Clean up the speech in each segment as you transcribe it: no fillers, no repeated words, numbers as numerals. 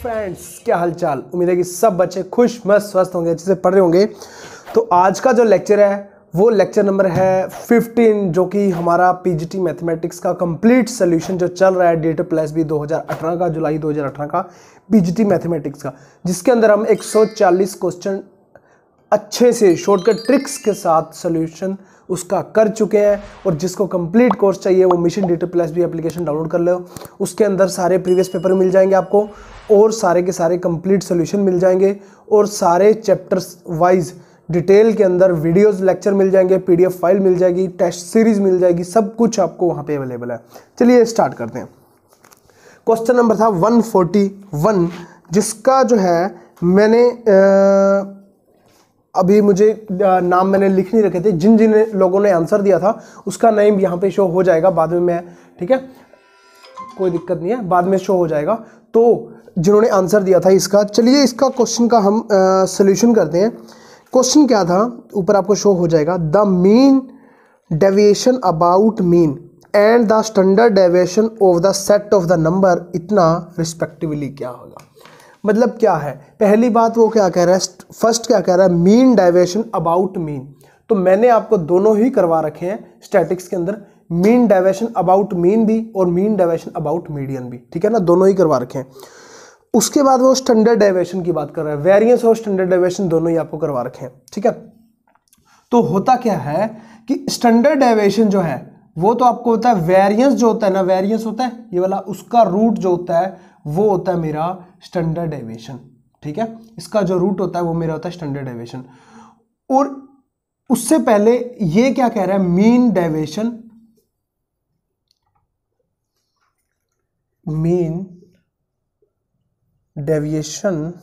Friends, क्या हालचाल। उम्मीद है कि सब बच्चे खुश मस्त स्वस्थ होंगे, अच्छे से पढ़ रहे होंगे। तो आज का जो लेक्चर है वो लेक्चर नंबर है 15, जो कि हमारा पीजीटी मैथमेटिक्स का कंप्लीट सोल्यूशन जो चल रहा है DATE+B 2018 का, जुलाई 2018 का पीजीटी मैथमेटिक्स का, जिसके अंदर हम 140 क्वेश्चन अच्छे से शॉर्टकट ट्रिक्स के साथ सोल्यूशन उसका कर चुके हैं। और जिसको कंप्लीट कोर्स चाहिए वो मिशन DATE+B एप्लीकेशन डाउनलोड कर लो। उसके अंदर सारे प्रीवियस पेपर मिल जाएंगे आपको, और सारे के सारे कंप्लीट सोल्यूशन मिल जाएंगे, और सारे चैप्टर्स वाइज डिटेल के अंदर वीडियोस लेक्चर मिल जाएंगे, PDF फाइल मिल जाएगी, टेस्ट सीरीज मिल जाएगी, सब कुछ आपको वहाँ पे अवेलेबल है। चलिए स्टार्ट करते हैं। क्वेश्चन नंबर था 141, जिसका जो है मैंने अभी मुझे नाम मैंने लिख नहीं रखे थे। जिन जिन लोगों ने आंसर दिया था उसका नेम यहाँ पे शो हो जाएगा बाद में, मैं ठीक है, कोई दिक्कत नहीं है, बाद में शो हो जाएगा। तो जिन्होंने आंसर दिया था इसका, चलिए इसका क्वेश्चन का हम सोल्यूशन करते हैं। क्वेश्चन क्या था, ऊपर आपको शो हो जाएगा। The mean deviation about mean and the standard deviation of the set of the number इतना रिस्पेक्टिवली क्या होगा। मतलब क्या है, पहली बात वो क्या कह रहा है, फर्स्ट क्या कह रहा है, मीन डेविएशन अबाउट मीन। तो मैंने आपको दोनों ही करवा रखे हैं स्टैटिक्स के अंदर, मीन डेविएशन अबाउट मीन भी और मीन डेविएशन अबाउट मीडियन भी, ठीक है ना, दोनों ही करवा रखे हैं। उसके बाद वो स्टैंडर्ड डेविएशन की बात कर रहा है, वेरिएंस और स्टैंडर्ड डेविएशन दोनों ही आपको करवा रखे हैं, ठीक है। तो होता क्या है कि स्टैंडर्ड डेविएशन जो है वो तो आपको होता है, वेरिएंस जो होता है ना, वेरिएंस होता है ये वाला, उसका रूट जो होता है वो होता है मेरा स्टैंडर्ड डेविएशन, ठीक है। इसका जो रूट होता है वो मेरा होता है स्टैंडर्ड डेविएशन। और उससे पहले ये क्या कह रहा है, mean deviation, mean deviation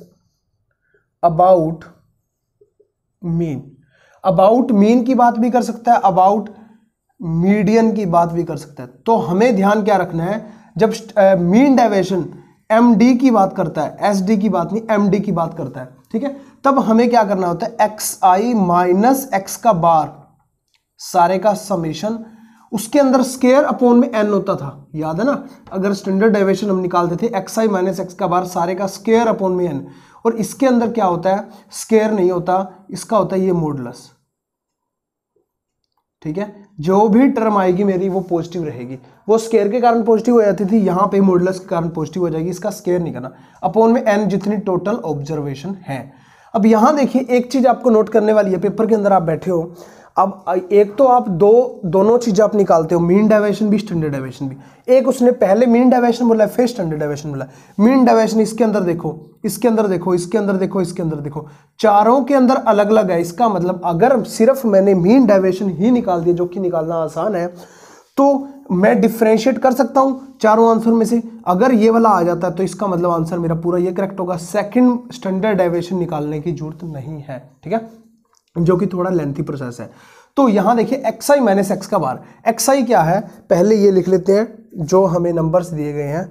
about mean. About mean की बात भी कर सकता है, अबाउट मीडियन की बात भी कर सकता है। तो हमें ध्यान क्या रखना है, जब मीन डेविएशन MD की बात करता है, SD की बात नहीं, MD की बात करता है, ठीक है, तब हमें क्या करना होता है, XI माइनस X का बार सारे का समेशन, उसके अंदर स्केयर अपॉन में n होता था, याद है ना। अगर स्टैंडर्ड डेविएशन हम निकालते थे XI माइनस X का बार सारे का स्केयर अपॉन में n, और इसके अंदर क्या होता है, स्केयर नहीं होता, इसका होता है ये मॉडुलस, ठीक है। जो भी टर्म आएगी मेरी वो पॉजिटिव रहेगी, वो स्केयर के कारण पॉजिटिव हो जाती थी, यहाँ पे मॉडुलस के कारण पॉजिटिव हो जाएगी, इसका स्केयर नहीं करना, अपॉन में n जितनी टोटल ऑब्जर्वेशन है। अब यहाँ देखिए एक चीज आपको नोट करने वाली है, पेपर के अंदर आप बैठे हो, अब एक तो आप दोनों चीजें आप निकालते हो, मीन डेविएशन भी स्टैंडर्ड डेविएशन भी। एक उसने पहले मीन डेविएशन बोला है, फिर स्टैंडर्ड डेविएशन बोला है। मीन डेविएशन इसके अंदर देखो, इसके अंदर देखो, इसके अंदर देखो, इसके अंदर देखो, चारों के अंदर अलग अलग है। इसका मतलब अगर सिर्फ मैंने मीन डेविएशन ही निकाल दिया, जो कि निकालना आसान है, तो मैं डिफ्रेंशिएट कर सकता हूं चारों आंसर में से। अगर ये वाला आ जाता है तो इसका मतलब आंसर मेरा पूरा ये करेक्ट होगा, सेकंड स्टैंडर्ड डेविएशन निकालने की जरूरत नहीं है, ठीक है, जो कि थोड़ा लेंथी प्रोसेस है। तो यहां देखिए XI माइनस X का बार, XI क्या है पहले ये लिख लेते हैं, जो हमें नंबर्स दिए गए हैं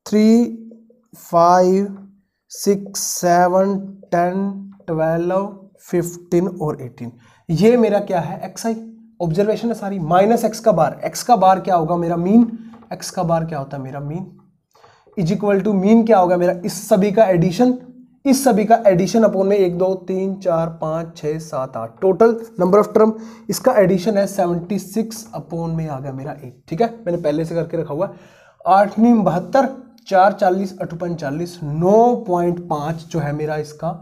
3, 5, 6, 7, 10, 12, 15 और 18, ये मेरा क्या है, XI ऑब्जर्वेशन है सारी, माइनस X का बार, X का बार क्या होगा मेरा मीन, X का बार क्या होता है मेरा mean, is equal to mean क्या होगा मेरा, इस सभी का एडिशन, इस सभी का एडिशन अपॉन में 1, 2, 3, 4, 5, 6, 7, 8 टोटल नंबर ऑफ टर्म, इसका एडिशन है 76 अपॉन में आ गया मेरा 8, ठीक है, मैंने पहले से करके रखा हुआ है। 8 9 72, 4 40, 8 45, 9.5 जो है मेरा इसका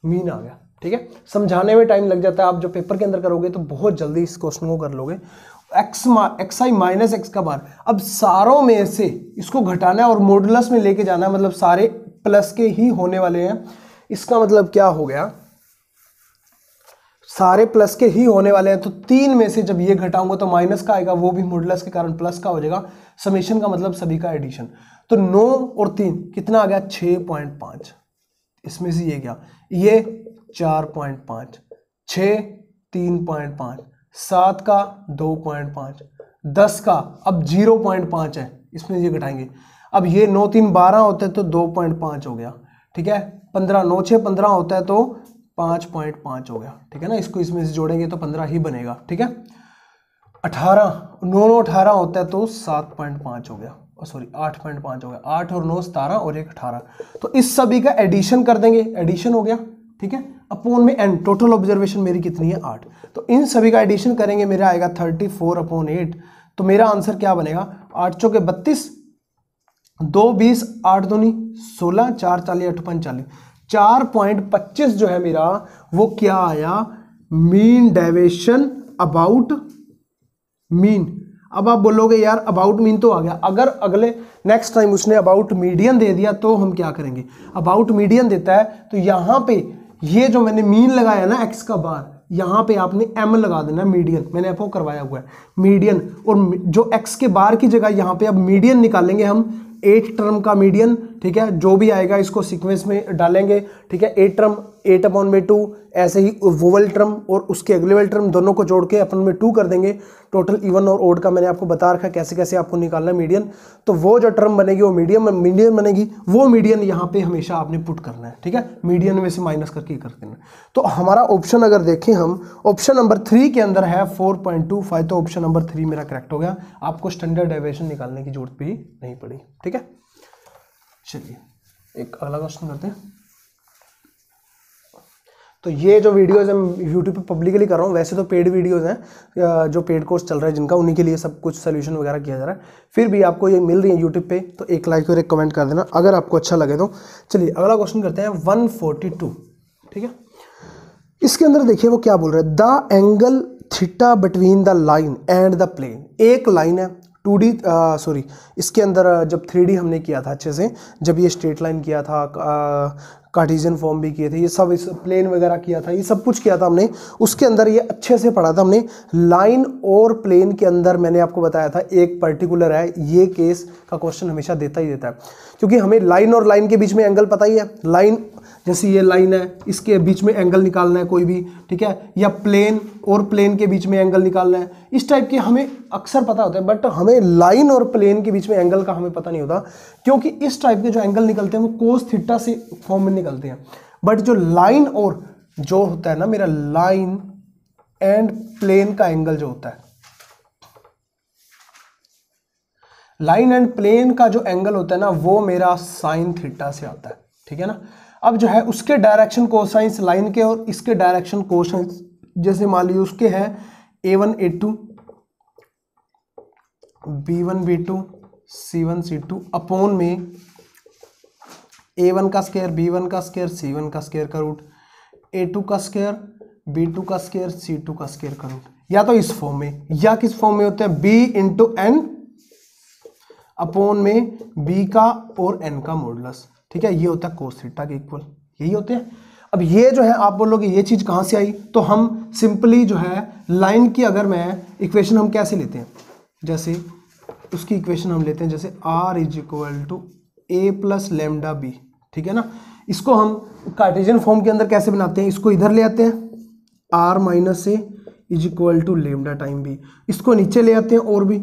मीन आ गया, ठीक है। समझाने में टाइम लग जाता है, आप जो पेपर के अंदर करोगे तो बहुत जल्दी इस क्वेश्चन को कर लोगे। XI माइनस X का बार, अब सारों में से इसको घटाना है और मॉडुलस में लेके जाना है, मतलब सारे प्लस के ही होने वाले हैं। इसका मतलब क्या हो गया, सारे प्लस के ही होने वाले हैं, तो 3 में से जब ये घटाऊंगा तो माइनस का आएगा, वो भी मॉडुलस के कारण प्लस का हो जाएगा। समेशन का मतलब सभी का एडिशन, तो 9 और 3 कितना आ गया, 6.5, इसमें से ये गया, ये 4.5, 6 3.5, 7 का 2.5, 10 का अब 0.5 है, इसमें ये घटाएंगे। अब ये 9 3 12 होता है तो 2.5 हो गया, ठीक है। 15 9 6 15 होता है तो 5.5 हो गया, ठीक है ना। इसको इसमें से जोड़ेंगे तो 15 ही बनेगा, ठीक है। 18 9 9 18 होता है तो 7.5 हो गया, सॉरी 8.5 हो गया, 8 और 9 17 और 1 18। तो इस सभी का एडिशन कर देंगे, एडिशन हो गया, ठीक है, अपोन में n, टोटल ऑब्जर्वेशन मेरी कितनी है 8। तो इन सभी का एडिशन करेंगे, मेरा आएगा 34/8। तो मेरा आंसर क्या बनेगा, 8 चौके 32, 2 20, 8 दूनी 16, 4 40, 8 5 40, 4.25 जो है मेरा वो क्या आया, मीन डेविएशन अबाउट मीन। अब आप बोलोगे यार अबाउट मीन तो आ गया, अगर अगले नेक्स्ट टाइम उसने अबाउट मीडियन दे दिया तो हम क्या करेंगे, अबाउट मीडियन देता है तो यहां पे ये जो मैंने मीन लगाया ना x का बार, यहां पे आपने m लगा देना, मीडियन मैंने आपको करवाया हुआ है मीडियन, और जो x के बार की जगह यहां पे अब मीडियन निकालेंगे हम, 8 टर्म का मीडियन, ठीक है, जो भी आएगा इसको सीक्वेंस में डालेंगे, ठीक है, 8 टर्म 8/2, ऐसे ही वोवल टर्म और उसके अगले वाले टर्म दोनों को जोड़ के अपन में 2 कर देंगे। टोटल इवन और ओड का मैंने आपको बता रखा है कैसे कैसे आपको निकालना है मीडियन। तो वो जो टर्म बनेगी वो मीडियन बनेगी, वो मीडियन यहाँ पे हमेशा आपने पुट करना है, ठीक है, मीडियन में से माइनस करके कर देना। तो हमारा ऑप्शन अगर देखें हम, ऑप्शन नंबर 3 के अंदर है 4.25, तो ऑप्शन नंबर 3 मेरा करेक्ट हो गया, आपको स्टैंडर्ड डेविएशन निकालने की जरूरत भी नहीं पड़ी, ठीक है। चलिए एक अगला क्वेश्चन करते हैं। तो ये जो वीडियोज़ हम यूट्यूब पे पब्लिकली कर रहा हूँ, वैसे तो पेड वीडियोज़ हैं, जो पेड कोर्स चल रहा है जिनका, उन्हीं के लिए सब कुछ सोल्यूशन वगैरह किया जा रहा है। फिर भी आपको ये मिल रही है यूट्यूब पे तो एक लाइक और एक कमेंट कर देना अगर आपको अच्छा लगे तो। चलिए अगला क्वेश्चन करते हैं 142, ठीक है। इसके अंदर देखिए वो क्या बोल रहा है, the angle theta between the line and the plane. एक लाइन है 2D, सॉरी इसके अंदर जब 3D हमने किया था अच्छे से, जब ये स्ट्रेट लाइन किया था, कार्टेशियन फॉर्म भी किए थे, ये सब इस प्लेन वगैरह किया था, ये सब कुछ किया था हमने, उसके अंदर ये अच्छे से पढ़ा था हमने। लाइन और प्लेन के अंदर मैंने आपको बताया था एक पर्टिकुलर है, ये केस का क्वेश्चन हमेशा देता ही देता है, क्योंकि हमें लाइन और लाइन के बीच में एंगल पता ही है, लाइन जैसे ये लाइन है इसके बीच में एंगल निकालना है कोई भी, ठीक है, या प्लेन और प्लेन के बीच में एंगल निकालना है, इस टाइप के हमें अक्सर पता होता है, बट हमें लाइन और प्लेन के बीच में एंगल का हमें पता नहीं होता, क्योंकि इस टाइप के जो एंगल निकलते हैं वो कोस थीटा से फॉर्म में निकलते हैं। बट जो लाइन और जो होता है ना मेरा, लाइन एंड प्लेन का एंगल जो होता है, लाइन एंड प्लेन का जो एंगल होता है ना, वो मेरा साइन थीटा से आता है, ठीक है ना। अब जो है उसके डायरेक्शन कोसाइंस लाइन के और इसके डायरेक्शन कोसाइंस, जैसे मान लीजिए उसके हैं A1 A2 B1 B2 C1 C2 upon में A1 का स्क्वायर B1 का स्क्वायर C1 का स्क्वायर का रूट, A2 का स्क्वायर B2 का स्क्वायर C2 का स्क्वायर का रूट, या तो इस फॉर्म में या किस फॉर्म में होते हैं, B इंटू N अपोन में B का और N का मॉडुलस, ठीक है, ये होता है कोस थीटा के इक्वल, यही होते हैं। अब ये जो है आप बोलोगे ये चीज कहां से आई, तो हम सिंपली जो है लाइन की अगर मैं इक्वेशन हम कैसे लेते हैं, जैसे उसकी इक्वेशन हम लेते हैं जैसे r is equal to a plus lambda B, ठीक है ना। इसको हम कार्टेशियन फॉर्म के अंदर कैसे बनाते हैं, इसको इधर ले आते हैं r minus A is equal to lambda time B, इसको नीचे ले आते हैं और भी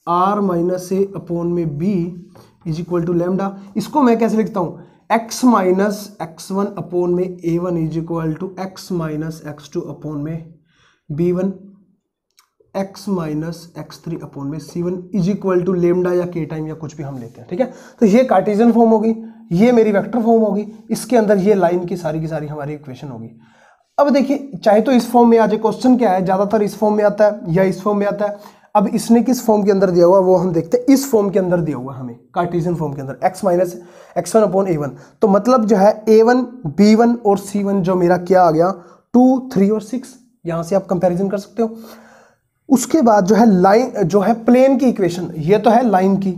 r माइनस ए अपॉन में b is equal to lambda. इसको मैं कैसे लिखता हूँ, x माइनस x1 अपॉन में a1 is equal to x minus x2 upon में b1, x minus x3 upon में c1 is equal to lambda या k टाइम या कुछ भी हम लेते हैं, ठीक है। तो ये कार्टेशियन फॉर्म होगी, ये मेरी वेक्टर फॉर्म होगी, इसके अंदर ये लाइन की सारी हमारी इक्वेशन होगी। अब देखिए चाहे तो इस फॉर्म में आ जाए, क्वेश्चन क्या है, ज्यादातर इस फॉर्म में आता है या इस फॉर्म में आता है। अब इसने किस फॉर्म के अंदर दिया हुआ वो हम देखते हैं, इस फॉर्म के अंदर दिया हुआ हमें कार्टेशियन फॉर्म के अंदर x minus x1 upon a1, तो मतलब जो है a1 b1 और c1 जो मेरा क्या आ गया 2 3 और 6, यहां से आप कंपैरिजन कर सकते हो। उसके बाद जो है लाइन जो है प्लेन की इक्वेशन, ये तो है लाइन की,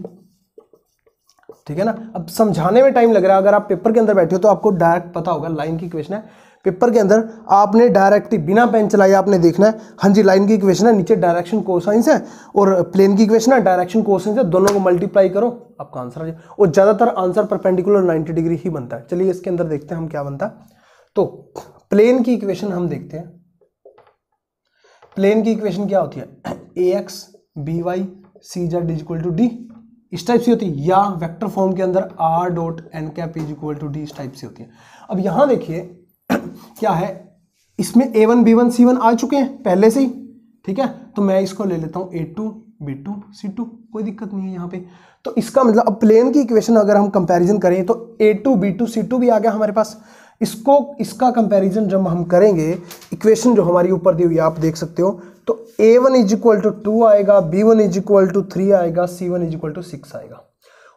ठीक है ना। अब समझाने में टाइम लग रहा है, अगर आप पेपर के अंदर बैठे हो तो आपको डायरेक्ट पता होगा लाइन की इक्वेशन है, पेपर के अंदर आपने डायरेक्ट बिना पेन चलाए आपने देखना है, हाँ जी लाइन की इक्वेशन है, नीचे डायरेक्शन कोसाइंस है और प्लेन की इक्वेशन है डायरेक्शन कोसाइंस है, दोनों को मल्टीप्लाई करो आपका आंसर आ जाए, और ज्यादातर आंसर परपेंडिकुलर 90 डिग्री ही बनता है। चलिए इसके अंदर देखते हैं हम क्या बनता है। तो प्लेन की इक्वेशन हम देखते हैं, प्लेन की इक्वेशन क्या होती है, ax by cz is equal to D, इस टाइप से होती है, या वेक्टर फॉर्म के अंदर r dot N cap is equal to D, इस टाइप से होती है। अब यहां देखिए क्या है, इसमें a1 b1 c1 आ चुके हैं पहले से ही, ठीक है, तो मैं इसको ले लेता हूं a2 B2 C2, कोई दिक्कत नहीं है यहाँ पे। तो इसका मतलब अब प्लेन की इक्वेशन अगर हम कंपैरिजन करें तो A2 B2 C2 भी आ गया हमारे पास। इसका कंपैरिजन जब हम करेंगे, इक्वेशन जो हमारी ऊपर दी हुई है आप देख सकते हो, तो A1 इज इक्वल टू 2 आएगा, B1 इज इक्वल टू 3 आएगा, C1 इज इक्वल टू 6 आएगा।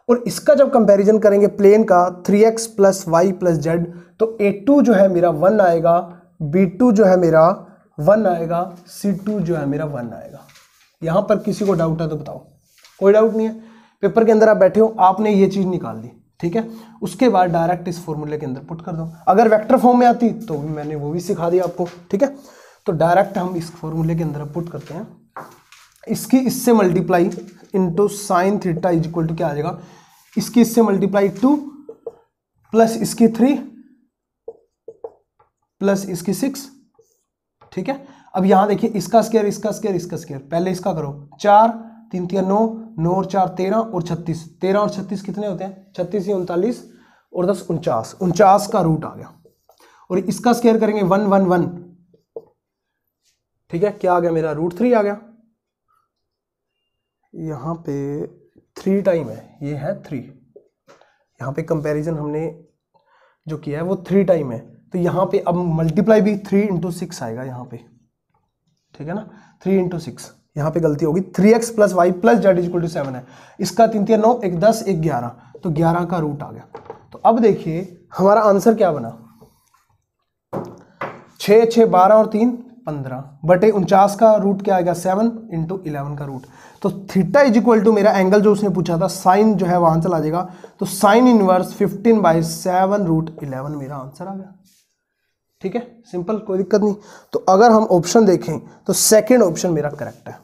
और इसका जब कंपैरिजन करेंगे प्लेन का 3x plus Y plus Z, तो A2 जो है मेरा 1 आएगा, B2 जो है मेरा 1 आएगा, C2 जो है मेरा 1 आएगा। यहां पर किसी को डाउट है तो बताओ? कोई डाउट नहीं है। पेपर के अंदर आप बैठे हो, आपने ये चीज निकाल दी, ठीक है। उसके बाद डायरेक्ट इस फॉर्मूले के अंदर पुट कर दो। अगर वेक्टर फॉर्म में आती तो मैंने वो भी सिखा दिया आपको, ठीक है। तो डायरेक्ट हम इस फॉर्मूले के अंदर पुट करते हैं, इसकी इससे multiply into sine theta is equal to क्या आ जाएगा, इसकी इससे मल्टीप्लाई 2 प्लस इसकी 3 प्लस इसकी 6, ठीक है। अब यहां देखिए इसका स्क्वायर इसका स्क्वायर इसका स्क्वायर, पहले इसका करो, 4 3 3 9 9 और 4 13 और 36, 13 और 36 कितने होते हैं, 36 ही 39 और 10 49, 49 का रूट आ गया। और इसका स्क्वायर करेंगे 1 1 1, ठीक है, क्या आ गया मेरा, √3 आ गया। यहां पे 3 टाइम है, ये है 3, यहाँ पे कंपैरिजन हमने जो किया है वो 3 टाइम है, तो यहाँ पे अब मल्टीप्लाई भी 3 इंटू 6 आएगा यहाँ पे, ठीक है ना, 3 इंटू 6, यहाँ पे गलती होगी, 3x plus Y plus Z is equal to 7 है, इसका 3 3 9 1 10 1 11, तो 11 का रूट आ गया। तो अब देखिए हमारा आंसर क्या बना, 6 6 12 और 3 15 बटे 49 का रूट क्या आएगा, 7 इंटू 11 का रूट। तो थीटा इज इक्वल टू मेरा एंगल जो उसने पूछा था, साइन जो है वहां चला जाएगा, तो साइन इनवर्स 15/7 √11 मेरा आंसर आ गया, ठीक है, सिंपल, कोई दिक्कत नहीं। तो अगर हम ऑप्शन देखें तो सेकंड ऑप्शन मेरा करेक्ट है।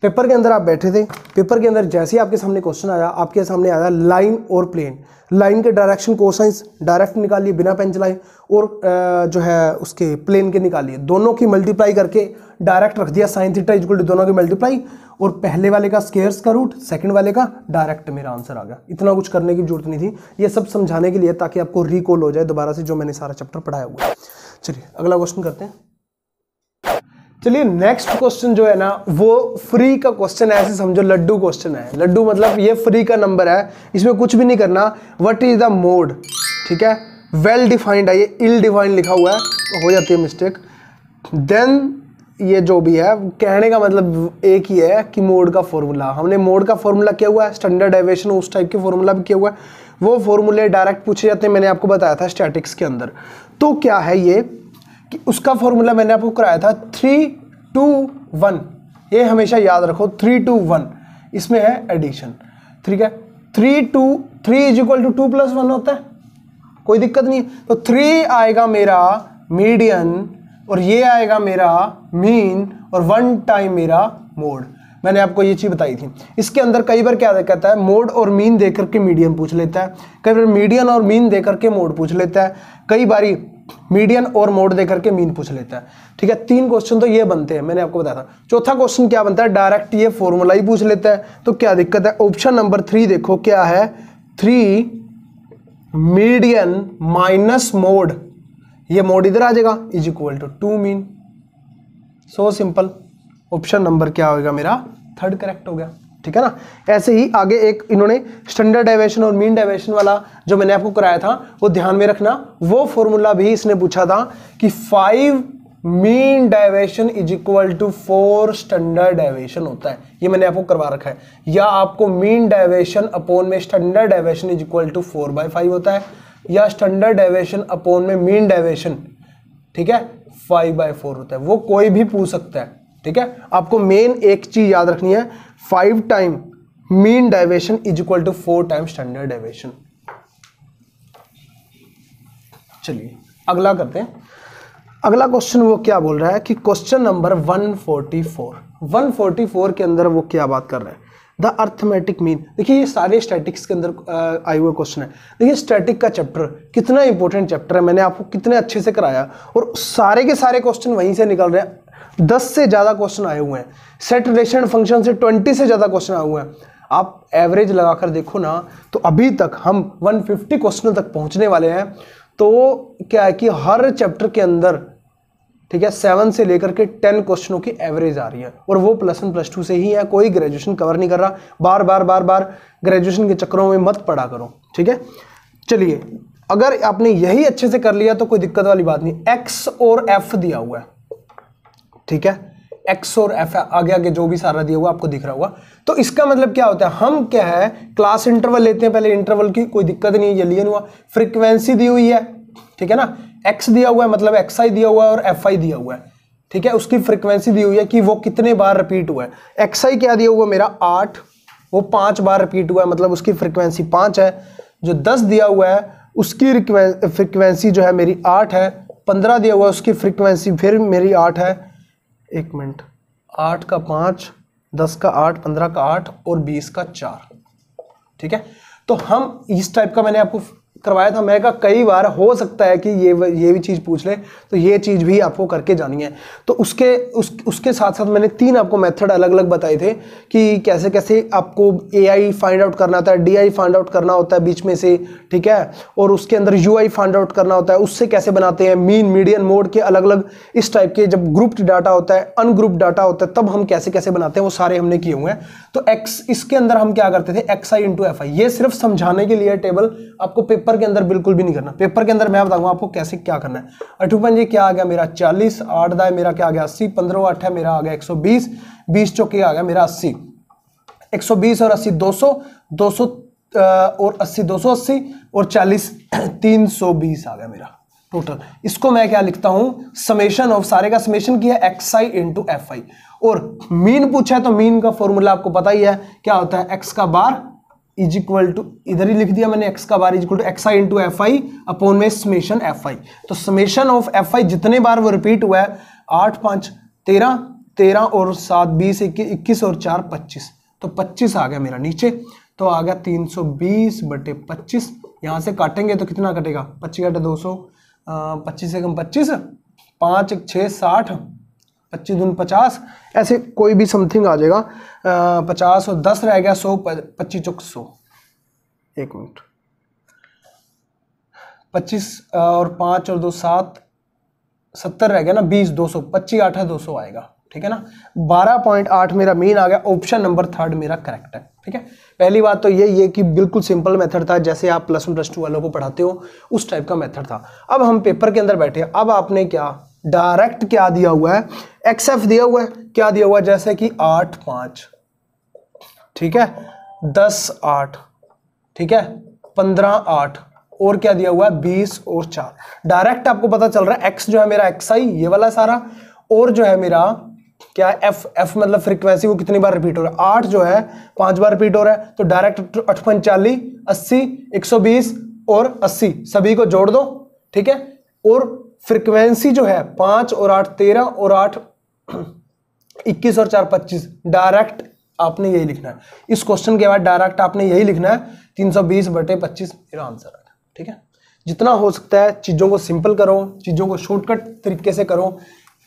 पेपर के अंदर आप बैठे थे, पेपर के अंदर जैसे ही आपके सामने क्वेश्चन आया, आपके सामने आया लाइन और प्लेन, लाइन के डायरेक्शन कोसाइंस डायरेक्ट निकालिए बिना पेन चलाए, और जो है उसके प्लेन के निकालिए, दोनों की मल्टीप्लाई करके डायरेक्ट रख दिया, साइन थीटा इक्वल टू दोनों की मल्टीप्लाई, और पहले वाले का स्क्वायर्स का रूट, सेकंड वाले का डायरेक्ट, मेरा आंसर आ गया। इतना कुछ करने की जरूरत नहीं थी, ये सब समझाने के लिए ताकि आपको रिकॉल हो जाए दोबारा से जो मैंने सारा चैप्टर पढ़ाया हुआ है। चलिए अगला क्वेश्चन करते हैं। चलिए नेक्स्ट क्वेश्चन जो है ना वो फ्री का क्वेश्चन है, ऐसे समझो लड्डू क्वेश्चन है। लड्डू मतलब ये फ्री का नंबर है, इसमें कुछ भी नहीं करना। व्हाट इज द मोड, ठीक है, वेल डिफाइंड है, ये इल डिफाइंड लिखा हुआ है, हो जाती है मिस्टेक। देन ये जो भी है कहने का मतलब एक ही है कि मोड का फॉर्मूला, हमने मोड का फॉर्मूला किया हुआ है, स्टैंडर्ड डेविएशन उस टाइप के फॉर्मूला भी किया हुआ है, वो फॉर्मूले डायरेक्ट पूछे जाते हैं, मैंने आपको बताया था स्टैटिक्स के अंदर। तो क्या है ये कि उसका फॉर्मूला मैंने आपको कराया था 3 2 1, ये हमेशा याद रखो, 3 2 1, इसमें है एडिशन, ठीक है। 3 इज इक्वल टू 2 + 1 होता है, कोई दिक्कत नहीं। तो 3 आएगा मेरा मीडियन, और ये आएगा मेरा मीन, और 1 टाइम मेरा मोड। मैंने आपको ये चीज बताई थी। इसके अंदर कई बार क्या कहता है, मोड और मीन देकर के मीडियन पूछ लेता है, कई बार मीडियन और मीन देकर के मोड पूछ लेता है, कई बारी मीडियन और मोड देकर के मीन पूछ लेता है, ठीक है। 3 क्वेश्चन तो ये बनते हैं, मैंने आपको बताया था। चौथा क्वेश्चन क्या बनता है, डायरेक्ट ये फॉर्मूला ही पूछ लेता है, तो क्या दिक्कत है। ऑप्शन नंबर 3 देखो क्या है, 3 मीडियन माइनस मोड, ये मोड इधर आ जाएगा, is equal to 2 mean. So simple, option number क्या होगा मेरा, 3rd करेक्ट हो गया, ठीक है ना। ऐसे ही आगे एक इन्होंने स्टैंडर्ड डेविएशन और मीन डेविएशन वाला जो मैंने आपको कराया था वो ध्यान में रखना, वो फॉर्मूला भी इसने पूछा था कि 5 mean deviation is equal to 4 standard deviation होता है, ये मैंने आपको करवा रखा है। या आपको मीन डेविएशन अपॉन में standard deviation is equal to 4/5 होता है, या स्टैंडर्ड डेविएशन अपॉन में मीन डेविएशन, ठीक है, 5/4 होता है, वो कोई भी पूछ सकता है, ठीक है। आपको मेन एक चीज याद रखनी है, 5 time mean deviation is equal to 4 time standard deviation. चलिए अगला करते हैं। अगला क्वेश्चन वो क्या बोल रहा है कि क्वेश्चन नंबर 144 के अंदर वो क्या बात कर रहा है, द अर्थमेटिक मीन। देखिए ये सारे स्टैटिक्स के अंदर आए हुए क्वेश्चन है। देखिए स्टैटिक का चैप्टर कितना इंपॉर्टेंट चैप्टर है, मैंने आपको कितने अच्छे से कराया, और सारे के सारे क्वेश्चन वहीं से निकल रहे हैं। 10 से ज़्यादा क्वेश्चन आए हुए हैं, सेट रिलेशन फंक्शन से 20 से ज़्यादा क्वेश्चन आए हुए हैं। आप एवरेज लगाकर देखो ना, तो अभी तक हम 150 क्वेश्चन तक पहुंचने वाले हैं। तो क्या है कि हर चैप्टर के अंदर ठीक है, 7 से लेकर के 10 क्वेश्चनों की एवरेज आ रही है, और वो +1 +2 से ही है, कोई ग्रेजुएशन कवर नहीं कर रहा। बार बार ग्रेजुएशन के चक्करों में मत पड़ा करो, ठीक है। चलिए, अगर आपने यही अच्छे से कर लिया तो कोई दिक्कत वाली बात नहीं। एक्स और एफ दिया हुआ है, ठीक है, एक्स और एफ आगे आगे जो भी सारा दिया हुआ आपको दिख रहा होगा। तो इसका मतलब क्या होता है, हम क्या है क्लास इंटरवल लेते हैं, पहले इंटरवल की कोई दिक्कत नहीं है, ये लियन हुआ। फ्रीक्वेंसी दी हुई है, ठीक है ना, एक्स दिया हुआ है मतलब एक्स आई दिया हुआ है और एफ आई दिया हुआ है, ठीक है। उसकी फ्रीक्वेंसी दी हुई है कि वो कितने बार रिपीट हुआ है। एक्स आई क्या दिया हुआ मेरा 8, वो 5 बार रिपीट हुआ है, मतलब उसकी फ्रीक्वेंसी 5 है। जो 10 दिया हुआ है उसकी फ्रीक्वेंसी जो है मेरी 8 है। 15 दिया हुआ है उसकी फ्रीक्वेंसी फिर मेरी 8 है। 1 मिनट, 8 का 5, 10 का 8, 15 का 8 और 20 का 4, ठीक है। तो हम इस टाइप का मैंने आपको करवाया था। मैं कहा कई बार हो सकता है कि ये भी चीज़ पूछ ले, तो ये चीज़ भी आपको करके जानी है। तो उसके साथ साथ मैंने 3 आपको मेथड अलग अलग बताए थे कि कैसे कैसे आपको AI फाइंड आउट करना होता है, DI फाइंड आउट करना होता है बीच में से, ठीक है, और उसके अंदर UI फाइंड आउट करना होता है, उससे कैसे बनाते हैं, मीन मीडियन मोड के अलग अलग इस टाइप के। जब ग्रुप्ड डाटा होता है, अनग्रुप्ड डाटा होता है, तब हम कैसे कैसे बनाते हैं, वो सारे हमने किए हुए हैं। तो इसके अंदर हम क्या करते थे, XI इंटू FI, ये सिर्फ समझाने के लिए टेबल, आपको पेपर के अंदर बिल्कुल भी नहीं करना। पेपर के अंदर मैं बताऊंगा आपको कैसे क्या करना है। 8 जी क्या आ गया मेरा 40, 8 दाए मेरा क्या आ गया 80, 15 8 है मेरा आ गया 120, 20 चौके आ गया मेरा 80, 120 और 80 200, 200 और 80 280 और 40 320 आ गया मेरा टोटल। इसको मैं क्या लिखता हूं, समेशन ऑफ, सारे का समेशन किया XI इंटू FI। और मीन पूछा है तो मीन का फॉर्मूला आपको पता ही है, क्या होता है, x का बार इज इक्वल टू, इधर ही लिख दिया मैंने, x का bar is equal to XI into FI upon में समेशन FI। तो समेशन ऑफ FI जितने बार वो रिपीट हुआ है, 8 5 13, 13 और 7 20, 21 और 4 25, तो 25 आ गया मेरा नीचे। तो आ गया 320 बटे 25, यहां से काटेंगे तो कितना कटेगा, 25 घटे 200, 25 से कम 25, 5 1 6 60, 25 दून 50, ऐसे कोई भी समथिंग आ जाएगा। 50 और 10 रह गया 100, 25 चौक 100, 1 मिनट, 25 और 5 और 2 7, 70 रह गया ना, 20 200, 25 8 200 आएगा, ठीक है ना। 12.8 मेरा मीन आ गया। ऑप्शन नंबर 3 मेरा करेक्ट है, ठीक है। पहली बात तो ये कि बिल्कुल सिंपल मेथड था, जैसे आप +1 +2 वालों को पढ़ाते हो उस टाइप का मेथड था। अब हम पेपर के अंदर बैठे, अब आपने क्या डायरेक्ट क्या दिया हुआ है, XF दिया हुआ है, क्या दिया हुआ है, जैसे कि 8 5, ठीक है, 10 8, ठीक है, 15 8, और क्या दिया हुआ है 20 और 4। डायरेक्ट आपको पता चल रहा है X जो है मेरा XI ये वाला सारा, और जो है मेरा क्या है F मतलब फ्रीक्वेंसी, वो कितनी बार रिपीट हो रहा है, 8 जो है 5 बार रिपीट हो रहा है। तो डायरेक्ट 8 5 40, 80, 120 और 80 सभी को जोड़ दो, ठीक है। और फ्रीक्वेंसी जो है 5 और 8 13 और 8 21 और 4 25, डायरेक्ट आपने यही लिखना है। इस क्वेश्चन के बाद डायरेक्ट आपने यही लिखना है, 320 बटे 25 मेरा आंसर है, ठीक है। जितना हो सकता है चीज़ों को सिंपल करो, चीज़ों को शॉर्टकट तरीके से करो।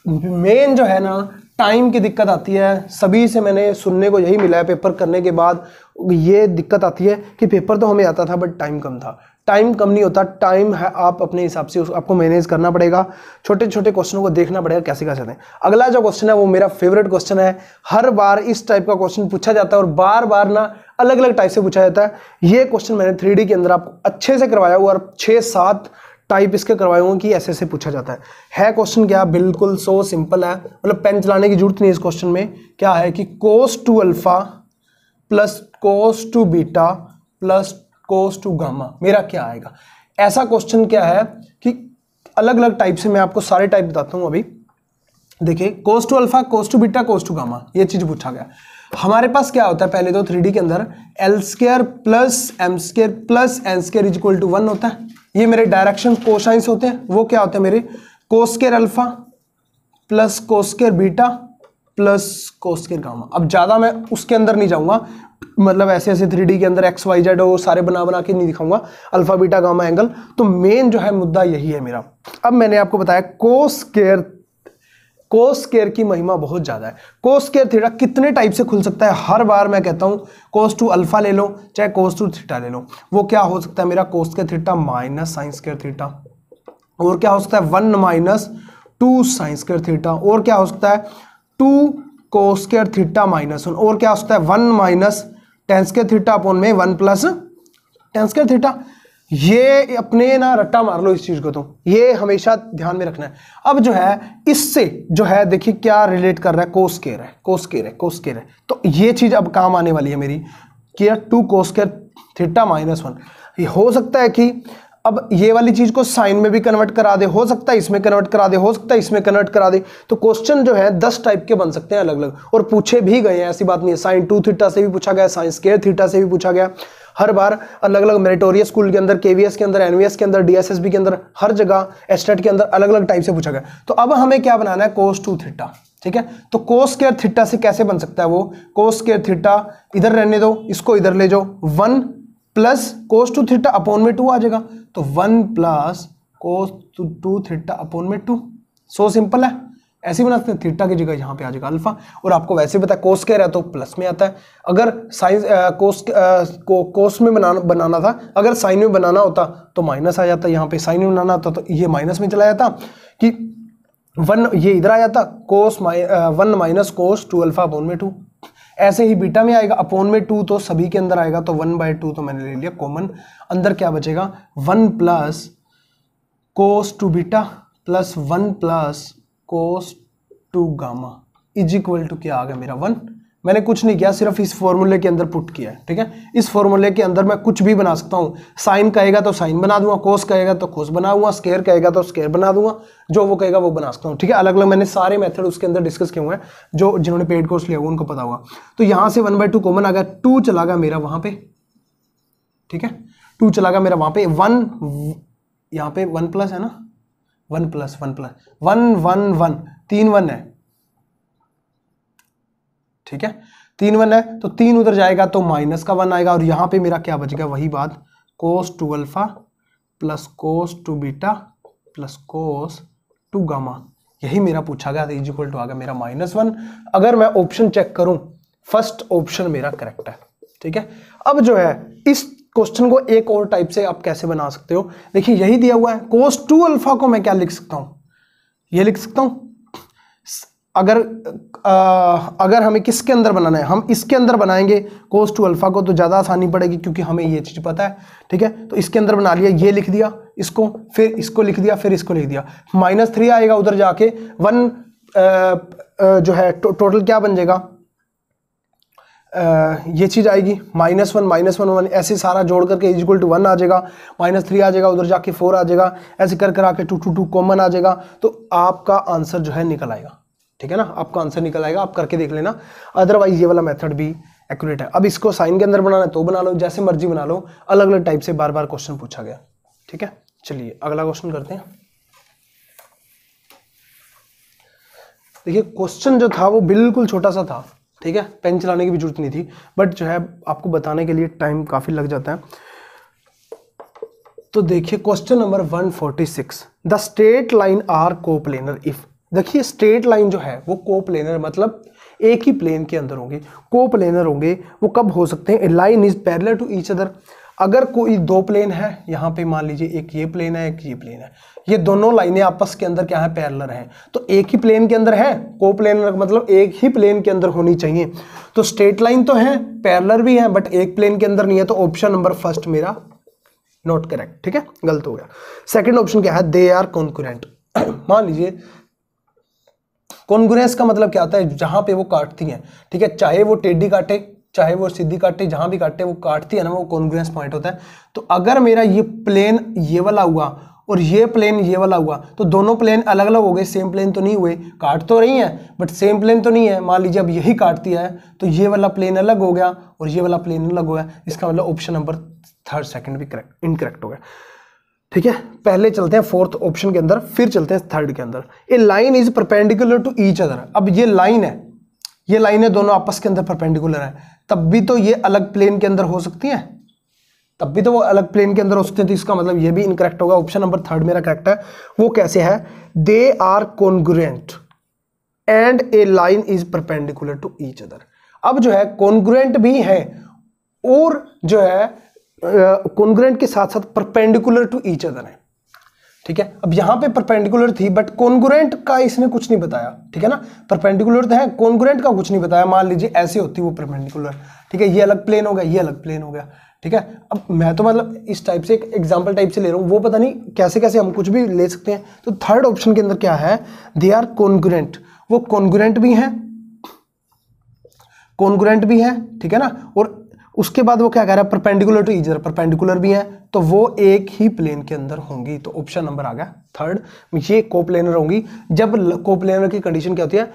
मेन जो है ना, टाइम की दिक्कत आती है, सभी से मैंने सुनने को यही मिला है पेपर करने के बाद, ये दिक्कत आती है कि पेपर तो हमें आता था बट टाइम कम था। टाइम कम नहीं होता, टाइम है, आप अपने हिसाब से आपको मैनेज करना पड़ेगा, छोटे छोटे क्वेश्चनों को देखना पड़ेगा कैसे कैसे दें। अगला जो क्वेश्चन है वो मेरा फेवरेट क्वेश्चन है, हर बार इस टाइप का क्वेश्चन पूछा जाता है और बार बार ना अलग अलग टाइप से पूछा जाता है। ये क्वेश्चन मैंने 3D के अंदर आपको अच्छे से करवाया हुआ और 6-7 टाइप इसके करवाए हुए कि ऐसे ऐसे पूछा जाता है क्वेश्चन क्या, बिल्कुल सो सिंपल है, मतलब पेन चलाने की जरूरत नहीं है इस क्वेश्चन में। क्या है कि cos two alpha plus cos two beta plus cos two gamma मेरा क्या आएगा। ऐसा क्वेश्चन क्या है कि अलग अलग टाइप से मैं आपको सारे टाइप बताता हूं। अभी देखिए, cos two alpha, cos two beta, cos two gamma, ये चीज पूछा गया। हमारे पास क्या होता है, पहले तो 3D के अंदर L² plus M² plus N² is equal to 1 होता है। ये मेरे डायरेक्शन कोसाइंस होते हैं, वो क्या होते हैं मेरे cos² alpha plus cos² beta plus cos² gamma. अब ज्यादा मैं उसके अंदर नहीं जाऊंगा, मतलब ऐसे ऐसे 3D के अंदर x y z और सारे बना बना के नहीं दिखाऊंगा, अल्फा बीटा गामा एंगल। तो मेन जो है मुद्दा यही है मेरा। अब मैंने आपको बताया cos² की महिमा बहुत ज्यादा है। cos² थीटा कितने टाइप से खुल सकता है, हर बार मैं कहता हूं cos टू अल्फा ले लो चाहे cos टू थीटा ले लो, वो क्या हो सकता है मेरा cos² theta minus sin² theta, और क्या हो सकता है 1 माइनस 2 साइन स्क्वायर थीटा, और क्या हो सकता है 2 कोस स्क्वायर थीटा माइनस 1, और क्या हो सकता है 1 minus ten square theta upon में 1 प्लस टेन स्क्वायर थीटा। ये अपने ना रट्टा मार लो इस चीज को, तो ये हमेशा ध्यान में रखना है। अब जो है इससे जो है देखिए क्या रिलेट कर रहा है, कोस स्क्वायर है, कोस स्क्वायर है, कोस स्क्वायर है, तो ये चीज अब काम आने वाली है मेरी कि 2 कोस स्क्वायर थीटा माइनस 1। ये हो सकता है कि अब ये वाली चीज को साइन में भी कन्वर्ट करा दे, हो सकता है इसमें कन्वर्ट करा दे, हो सकता है इसमें कन्वर्ट करा दे। तो क्वेश्चन जो है 10 टाइप के बन सकते हैं अलग अलग, और पूछे भी गए हैं, ऐसी बात नहीं है। साइन 2 थीटा से भी पूछा गया, साइन स्क्वायर थीटा से भी पूछा गया, हर बार अलग अलग मेरिटोरियस स्कूल के अंदर, केवीएस के अंदर, एनवीएस के अंदर, डीएसएसबी के अंदर, हर जगह एस्टेट के अंदर अलग अलग टाइप से पूछा गया। तो अब हमें क्या बनाना है, कोस 2 थीटा, ठीक है। तो कोस स्क्वायर थीटा से कैसे बन सकता है वो, कोस स्क्वायर थीटा इधर रहने दो, इसको इधर ले जाओ, 1 प्लस कोस 2 थीटा अपॉन में 2 आ जाएगा, तो 1 प्लस कोस 2 थीटा अपॉन में 2। सो सिंपल है, ऐसे बना सकते हैं। थीटा की जगह यहाँ पे आ जाएगा अल्फा, और आपको वैसे पता है कोस स्क्वायर है तो प्लस में आता है। अगर साइन कोस में बनाना था, अगर साइन में बनाना होता तो माइनस आ जाता, यहाँ पे साइन में बनाना होता तो ये माइनस में चला जाता कि 1 ये इधर आ जाता, कोस 1 माइनस कोस 2 अल्फा अपॉन में 2। ऐसे ही बीटा में आएगा अपॉन में 2 तो सभी के अंदर आएगा, तो 1/2 तो मैंने ले लिया कॉमन, अंदर क्या बचेगा 1 plus cos 2 beta plus 1 plus cos 2 gamma is equal to क्या आ गया मेरा 1। मैंने कुछ नहीं किया, सिर्फ इस फॉर्मूले के अंदर पुट किया है, ठीक है। इस फॉर्मूले के अंदर मैं कुछ भी बना सकता हूँ, साइन कहेगा तो साइन बना दूंगा, कोस कहेगा तो कोस बना दूंगा, स्क्वायर कहेगा तो स्क्वायर बना दूंगा, जो वो कहेगा वो बना सकता हूँ, ठीक है। अलग अलग मैंने सारे मेथड उसके अंदर डिस्कस किए हुए हैं, जो जिन्होंने पेड कोर्स लिया हुआ उनको पता होगा। तो यहाँ से 1/2 कॉमन आ गया, 2 चला गया मेरा वहां पे, ठीक है, 2 चला गया मेरा वहां पे, 1 यहाँ पे 1 प्लस है ना, 1 प्लस 1 प्लस 1 1 1 3 1 है, ठीक है, 3 1 है, तो 3 उधर जाएगा तो माइनस का 1 आएगा, और यहां पे मेरा क्या बचेगा, वही बात कोस 2 alpha plus cos 2 beta plus cos 2 gamma, यही मेरा पूछा गया था, इज इक्वल टू आ गया मेरा -1। अगर मैं ऑप्शन चेक करूं, फर्स्ट ऑप्शन मेरा करेक्ट है, ठीक है। अब जो है इस क्वेश्चन को एक और टाइप से आप कैसे बना सकते हो, देखिए यही दिया हुआ है, कोस 2 अल्फा को मैं क्या लिख सकता हूं, ये लिख सकता हूं। अगर हमें किसके अंदर बनाना है, हम इसके अंदर बनाएंगे कोस 2 अल्फा को, तो ज़्यादा आसानी पड़ेगी क्योंकि हमें ये चीज़ पता है, ठीक है। तो इसके अंदर बना लिया, ये लिख दिया इसको, फिर इसको लिख दिया, फिर इसको लिख दिया, -3 आएगा उधर जाके, 1 जो है टोटल क्या बन जाएगा, ये चीज़ आएगी -1 -1 1, ऐसे सारा जोड़ करके इज इक्वल टू 1 आ जाएगा, -3 आ जाएगा उधर जाके 4 आ जाएगा, ऐसे कर कर आके 2 2 2 कॉमन आ जाएगा, तो आपका आंसर जो है निकल आएगा, ठीक है ना, आपका आंसर निकल आएगा। आप करके देख लेना, अदरवाइज ये वाला मेथड भी एक्यूरेट है। अब इसको साइन के अंदर बनाना है तो बना लो, जैसे मर्जी बना लो, अलग अलग टाइप से बार बार क्वेश्चन पूछा गया, ठीक है। चलिए अगला क्वेश्चन करते हैं। देखिए क्वेश्चन जो था वो बिल्कुल छोटा सा था, ठीक है, पेन चलाने की भी जरूरत नहीं थी, बट जो है आपको बताने के लिए टाइम काफी लग जाता है। तो देखिए question number 146, the straight line are coplanar if. देखिए स्ट्रेट लाइन जो है वो कोप्लेनर मतलब एक ही प्लेन के अंदर होंगे, कोप्लेनर होंगे, वो कब हो सकते हैं, line is parallel to each other. अगर कोई 2 प्लेन है, यहाँ पे मान लीजिए एक ये प्लेन है, एक ये प्लेन है, ये दोनों लाइनें आपस के अंदर क्या है, पैरेलल हैं, तो एक ही प्लेन के अंदर है, कोप्लेनर मतलब एक ही प्लेन के अंदर होनी चाहिए। तो स्ट्रेट लाइन तो है, पैरेलल भी है, बट एक प्लेन के अंदर नहीं है, तो ऑप्शन नंबर फर्स्ट मेरा नॉट करेक्ट, ठीक है, गलत हो गया। सेकंड ऑप्शन क्या है, दे आर कॉन्करेंट। मान लीजिए कॉन्ग्रुएंस का मतलब क्या होता है, जहां पे वो काटती हैं, ठीक है, चाहे वो टेढ़ी काटे चाहे वो सीधी काटे, जहां भी काटे वो काटती है ना, वो कॉन्ग्रुएंस पॉइंट होता है। तो अगर मेरा ये प्लेन ये वाला हुआ और ये प्लेन ये वाला हुआ, तो दोनों प्लेन अलग अलग हो गए, सेम प्लेन तो नहीं हुए, काट तो रही हैं बट सेम प्लेन तो नहीं है। मान लीजिए अब यही काटती है तो ये वाला प्लेन अलग हो गया और ये वाला प्लेन अलग हो गया, इसका मतलब ऑप्शन नंबर थर्ड सेकंड भी करेक्ट इनकरेक्ट हो गया, ठीक है। पहले चलते हैं फोर्थ ऑप्शन के अंदर, फिर चलते हैं थर्ड के अंदर। A line is perpendicular to each other. अब ये लाइन है, ये लाइनें दोनों आपस के अंदर परपेंडिकुलर है, तब भी तो ये अलग प्लेन के अंदर हो सकती हैं, तब भी तो वो अलग प्लेन के अंदर हो सकते हैं, तो इसका मतलब ये भी इनकरेक्ट होगा। ऑप्शन नंबर थर्ड मेरा करेक्ट है। वो कैसे है, they are congruent and a line is perpendicular to each other. अब जो है कॉन्ग्रुएंट भी है और जो है कॉन्ग्रुएंट के साथ साथ परपेंडिकुलर टू ईच अदर है। ठीक है। अब यहाँ पे परपेंडिकुलर थी बट कॉन्ग्रुएंट का इसने कुछ नहीं बताया, ठीक है ना। परपेंडिकुलर तो है, कॉन्ग्रुएंट का कुछ नहीं बताया। मान लीजिए ऐसे होती वो परपेंडिकुलर, ठीक है, ये अलग प्लेन हो गया, ये अलग प्लेन हो गया, ठीक है। अब मैं तो मतलब इस टाइप से एक एग्जाम्पल टाइप से ले रहा हूँ, वो पता नहीं कैसे कैसे हम कुछ भी ले सकते हैं। तो थर्ड ऑप्शन के अंदर क्या है, दे आर कॉन्ग्रुएंट, वो कॉन्ग्रुएंट भी हैं, कॉन्ग्रुएंट भी है, ठीक है ना। और उसके बाद वो क्या कह रहा है, perpendicular to each other, perpendicular भी है, तो वो एक ही प्लेन के अंदर होंगी। तो ऑप्शन नंबर आ गया थर्ड, ये कोप्लेनर होंगी। जब कोप्लेनर की कंडीशन क्या होती है,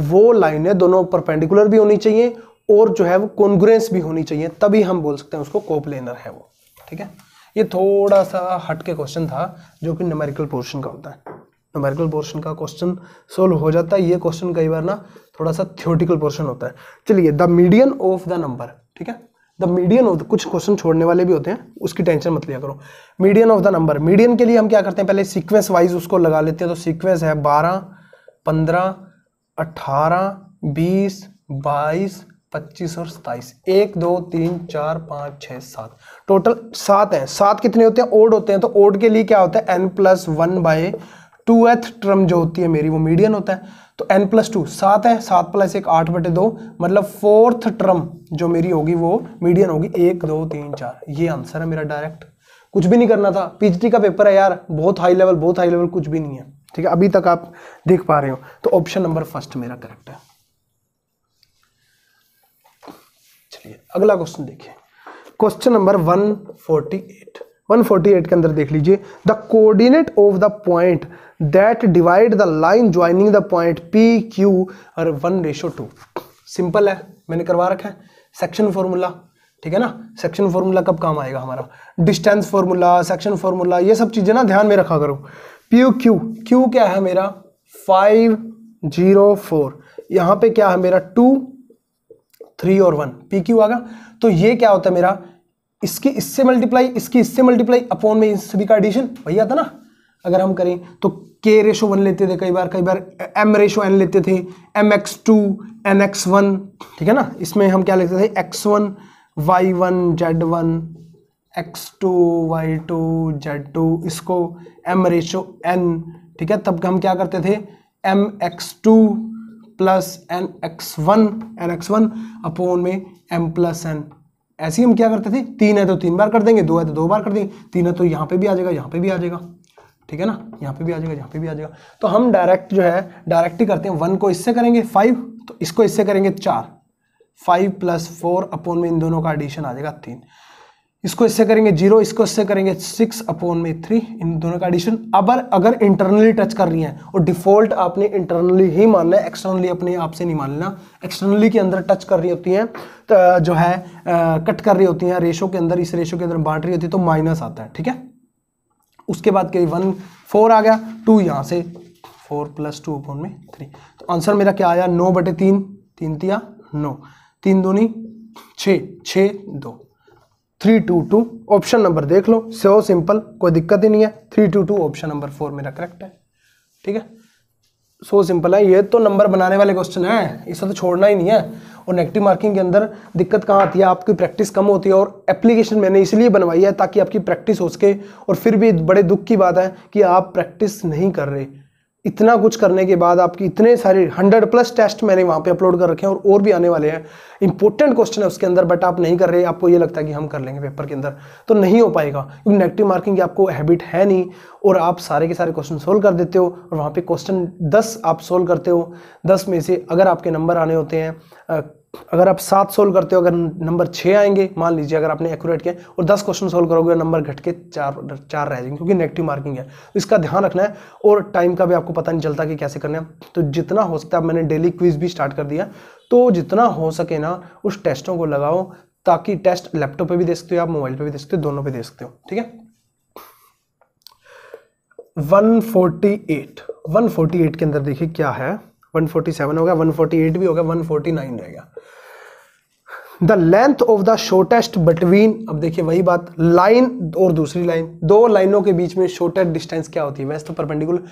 वो लाइनें दोनों परपेंडिकुलर भी होनी चाहिए और जो है वो कॉन्ग्रुएंस भी होनी चाहिए, तभी हम बोल सकते हैं उसको कोप्लेनर है वो, ठीक है। ये थोड़ा सा हट के क्वेश्चन था जो कि न्यूमेरिकल पोर्शन का होता है। न्यूमेरिकल पोर्शन का क्वेश्चन सोल्व हो जाता है, ये क्वेश्चन कई बार ना थोड़ा सा थ्योरेटिकल पोर्शन होता है। चलिए, the median of the number, ठीक है, द मीडियन ऑफ द, कुछ क्वेश्चन छोड़ने वाले भी होते हैं, उसकी टेंशन मत लिया करो। Median of the number, median के लिए हम क्या करते हैं, पहले सीक्वेंस वाइज उसको लगा लेते हैं। तो सीक्वेंस है 12, 15, 18, 20, 22, 25 और 27, 1 2 3 4 5 6 7, टोटल 7 है। 7 कितने होते हैं, ओड होते हैं। तो ओड के लिए क्या होता है, n+1/2th टर्म जो होती है मेरी, वो मीडियन होता है। तो n+2 7 है, 7 + 1 8/2, मतलब 4th टर्म जो मेरी होगी वो मीडियन होगी 1 2 3 4। ये आंसर है मेरा डायरेक्ट, कुछ भी नहीं करना था। पीएचडी का पेपर है यार, बहुत हाई लेवल, बहुत हाई लेवल, कुछ भी नहीं है, ठीक है। अभी तक आप देख पा रहे हो। तो ऑप्शन नंबर फर्स्ट मेरा करेक्ट है। चलिए अगला क्वेश्चन देखिए, क्वेश्चन नंबर 148 के अंदर देख लीजिए, the coordinate of the point that divide the line joining the point P Q और 1:2। सिंपल है, मैंने करवा रखा है सेक्शन फॉर्मूला, ठीक है ना। सेक्शन फॉर्मूला कब काम आएगा हमारा, डिस्टेंस फॉर्मूला, सेक्शन फॉर्मूला, ये सब चीजें ना ध्यान में रखा करो। पी क्यू, क्यू क्या है मेरा 504, यहाँ पे क्या है मेरा 2 3 और 1, पी क्यू आ गया। तो ये क्या होता है मेरा, इसकी इससे मल्टीप्लाई, इसकी इससे मल्टीप्लाई, अपॉन में इन सभी का एडिशन, वही आता ना। अगर हम करें तो k/1 लेते थे कई बार m/n लेते थे, mx2 nx1, ठीक है ना। इसमें हम क्या लेते थे, x1 y1 z1 x2 y2 z2, इसको m/n, ठीक है। तब हम क्या करते थे, mx2 + nx1 अपॉन में m+n। ऐसे ही हम क्या करते थे, 3 है तो 3 बार कर देंगे, 2 है तो 2 बार कर देंगे, 3 है तो यहाँ पे भी आ जाएगा, यहाँ पे भी आ जाएगा, ठीक है ना, यहाँ पे भी आ जाएगा, यहाँ पे भी आ जाएगा। तो हम डायरेक्ट जो है डायरेक्ट ही करते हैं। 1 को इससे करेंगे 5, तो इसको इससे करेंगे 4, 5 + 4 अपॉन में इन दोनों का एडिशन आ जाएगा 3। इसको इससे करेंगे 0, इसको इससे करेंगे 6 अपॉन में 3, इन दोनों का एडिशन। अब अगर इंटरनली टच कर रही हैं, और डिफॉल्ट आपने इंटरनली ही मानना है, एक्सटर्नली अपने आप से नहीं मानना। एक्सटर्नली के अंदर टच कर रही होती हैं तो जो है कट कर रही होती हैं रेशो के अंदर, इस रेशो के अंदर बांट रही होती है, तो माइनस आता है, ठीक है। उसके बाद कहीं 1 4 आ गया, 2 यहाँ से 4 + 2 अपॉन में 3। तो आंसर मेरा क्या आया, 9/3, 3 तिया 9, 3 दूनी 6, 6 2, 322। ऑप्शन नंबर देख लो, सो सिंपल, कोई दिक्कत ही नहीं है। 322 ऑप्शन नंबर 4 मेरा करेक्ट है, ठीक है। सो सिंपल है, ये तो नंबर बनाने वाले क्वेश्चन है, इसे तो छोड़ना ही नहीं है। और नेगेटिव मार्किंग के अंदर दिक्कत कहाँ आती है, आपकी प्रैक्टिस कम होती है। और एप्लीकेशन मैंने इसलिए बनवाई है ताकि आपकी प्रैक्टिस हो सके। और फिर भी बड़े दुख की बात है कि आप प्रैक्टिस नहीं कर रहे। इतना कुछ करने के बाद आपकी इतने सारे 100+ टेस्ट मैंने वहाँ पे अपलोड कर रखे हैं, और भी आने वाले हैं। इंपॉर्टेंट क्वेश्चन है उसके अंदर, बट आप नहीं कर रहे। आपको ये लगता है कि हम कर लेंगे पेपर के अंदर, तो नहीं हो पाएगा, क्योंकि नेगेटिव मार्किंग की आपको हैबिट है नहीं। और आप सारे के सारे क्वेश्चन सोल्व कर देते हो, और वहाँ पे क्वेश्चन 10 आप सोल्व करते हो। 10 में से अगर आपके नंबर आने होते हैं, अगर आप 7 सोल्व करते हो, अगर नंबर 6 आएंगे, मान लीजिए अगर आपने एक्यूरेट किया, और 10 क्वेश्चन सोल्व करोगे, नंबर घट के 4 रह जाएंगे, क्योंकि नेगेटिव मार्किंग है। तो इसका ध्यान रखना है। और टाइम का भी आपको पता नहीं चलता कि कैसे करना है। तो जितना हो सकता है, मैंने डेली क्विज भी स्टार्ट कर दिया, तो जितना हो सके ना उस टेस्टों को लगाओ, ताकि टेस्ट लैपटॉप पे भी दे सकते हो, आप मोबाइल पे भी दे सकते हो, दोनों पे दे सकते हो, ठीक है। 148 के अंदर देखिए क्या है, 147 हो गया, 148 भी हो गया, 149 रहेगा। The length of the shortest between, अब देखिए वही बात, लाइन और दूसरी लाइन, दो लाइनों के बीच में शॉर्टेस्ट डिस्टेंस क्या होती है, वैसे तो परपेंडिकुलर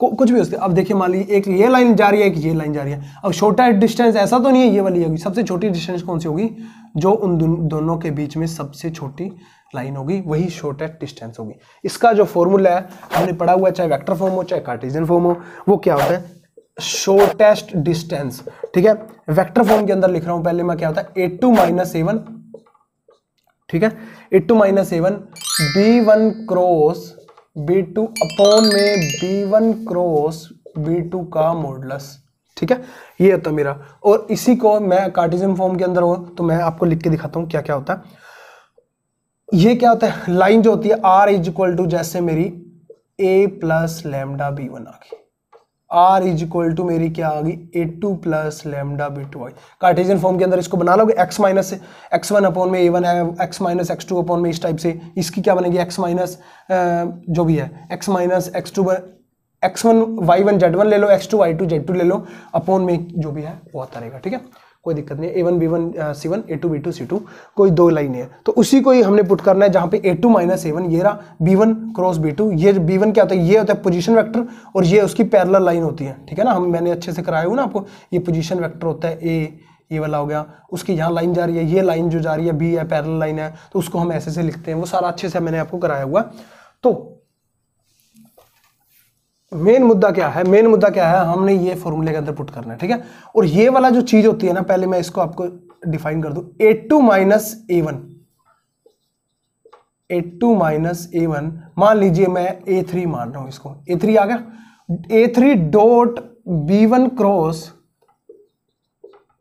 कुछ भी होती है। अब देखिए मान लीजिए एक ये लाइन जा रही है, एक ये लाइन जा रही है। अब शॉर्टेस्ट डिस्टेंस ऐसा तो नहीं है ये वाली होगी, सबसे छोटी डिस्टेंस कौन सी होगी, जो उन दोनों के बीच में सबसे छोटी लाइन होगी, वही शॉर्टेस्ट डिस्टेंस होगी। इसका जो फॉर्मूला है हमने पढ़ा हुआ है, चाहे वेक्टर फॉर्म हो चाहे कार्टेशियन फॉर्म हो, वो क्या होता है, शॉर्टेस्ट डिस्टेंस। ठीक है, वेक्टर फॉर्म के अंदर लिख रहा हूं पहले मैं, क्या होता है a2 - a1, ठीक है, a2 - a1 b1 cross b2 upon में b1 क्रॉस b2 का मॉडुलस। ठीक है, ये होता है मेरा। और इसी को मैं कार्टेशियन फॉर्म के अंदर हो तो मैं आपको लिख के दिखाता हूं क्या क्या होता है। ये क्या होता है, लाइन जो होती है r इज इक्वल टू, जैसे मेरी a प्लस लैम्डा b1 आ गई, r इज इक्वल टू मेरी क्या आ गई, a2 प्लस लैम्डा b2 आ गई। कार्टेशियन फॉर्म के अंदर इसको बना लोगे, x माइनस x1 अपॉन में a1 है, x माइनस x2 अपॉन में इस टाइप से, इसकी क्या बनेगी, x माइनस जो भी है x minus x2 x1 y1 z1 ले लो, x2 y2 z2 ले लो, अपॉन में जो भी है वो आता रहेगा। ठीक है, कोई दिक्कत नहीं है, a1 b1 c1 a2 b2 c2, कोई दो लाइन है तो उसी को ही हमने पुट करना है, जहां पे a2 - a1 ये रहा b1 क्रॉस b2। ये b1 क्या होता है, ये होता है पोजीशन वेक्टर और ये उसकी पैरेलल लाइन होती है। ठीक है ना, मैंने अच्छे से कराया हुआ ना आपको, ये पोजीशन वेक्टर होता है ये वाला हो गया, उसकी यहाँ लाइन जा रही है, ये लाइन जो जा रही है b है, पैरेलल लाइन है, तो उसको हम ऐसे से लिखते हैं, वो सारा अच्छे से मैंने आपको कराया हुआ। तो मेन मुद्दा क्या है, मेन मुद्दा क्या है, हमने ये फॉर्मूले के अंदर पुट करना है। ठीक है, और ये वाला जो चीज होती है ना, पहले मैं इसको आपको डिफाइन कर दूं, a2 - a1, a2 - a1, मान लीजिए मैं a3 मान रहा हूं इसको, a3 आ गया, a3 dot b1 cross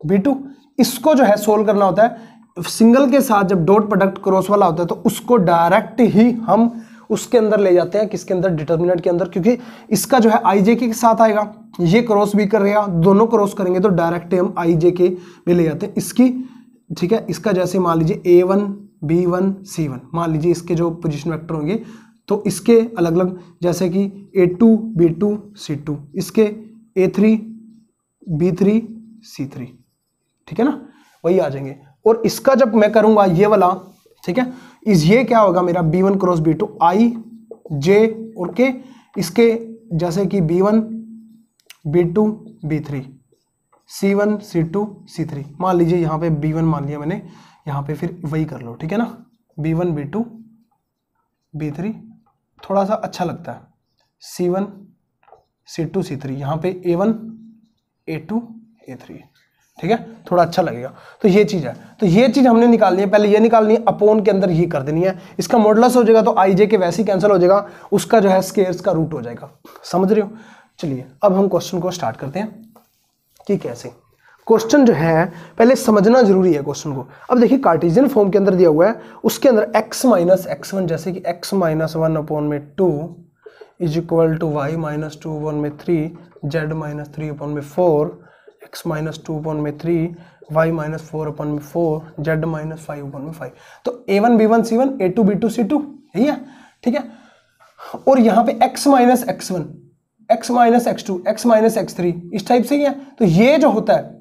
b2, इसको जो है सोल्व करना होता है सिंगल के साथ, जब डॉट प्रोडक्ट क्रॉस वाला होता है तो उसको डायरेक्ट ही हम उसके अंदर ले जाते हैं, किसके अंदर, डिटर्मिनेंट के अंदर, क्योंकि इसका जो है IJ के साथ आएगा, ये क्रॉस भी करेगा, दोनों क्रॉस करेंगे तो डायरेक्ट हम IJ के में ले जाते हैं इसकी। ठीक है, इसका जैसे मान लीजिए a1 b1 c1, मान लीजिए इसके जो पोजीशन वेक्टर होंगे तो इसके अलग अलग, जैसे कि a2 b2 c2, इसके a3 b3 c3, ठीक है ना, वही आ जाएंगे। और इसका जब मैं करूंगा ये वाला, ठीक है, ये क्या होगा मेरा b1 cross b2 i j और k, इसके जैसे कि b1 b2 b3 c1 c2 c3, मान लीजिए यहाँ पे b1 मान लिया मैंने, यहाँ पे फिर वही कर लो। ठीक है ना, b1 b2 b3 थोड़ा सा अच्छा लगता है, c1 c2 c3, यहाँ पे a1 a2 a3, ठीक है, थोड़ा अच्छा लगेगा। तो ये चीज है, तो ये चीज हमने निकालनी है, पहले ये निकालनी है, अपॉन के अंदर ये कर देनी है, इसका मॉडुलस हो जाएगा तो IJ के वैसे ही कैंसिल हो जाएगा, उसका जो है स्क्वायर्स का रूट हो जाएगा। समझ रहे हो? चलिए अब हम क्वेश्चन को स्टार्ट करते हैं कि कैसे। क्वेश्चन जो है पहले समझना जरूरी है क्वेश्चन को। अब देखिए कार्टेशियन फॉर्म के अंदर दिया हुआ है, उसके अंदर x माइनस x1, जैसे कि x माइनस 1 अपॉन में 2 is equal to y minus 2 upon में 3 z माइनस 3 अपॉन में 4, x माइनस 2 अपॉन में 3 y माइनस 4 अपॉन में 4 z माइनस 5 अपॉन में 5। तो a1 b1 c1 a2 b2 c2 यही है। ठीक है, और यहाँ पे x minus x1 x minus x2 x minus x3 इस टाइप से ही है। तो ये जो होता है,